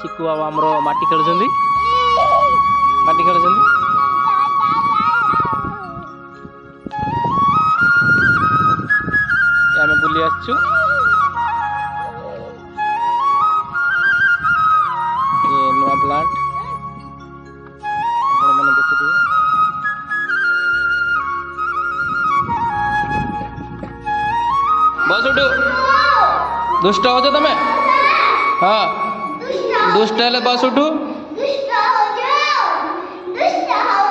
शिकु बाबा आमर माटी खेलुଛନ୍ତି माटी खेलुଛନ୍ତି आम बुली आसछु ये नुआ प्लांट आपण माने देखुथिबे बस उठो दुष्ट हो जा तमे हाँ दुष्ट हेले बस उठू दुष्ट हो जाओ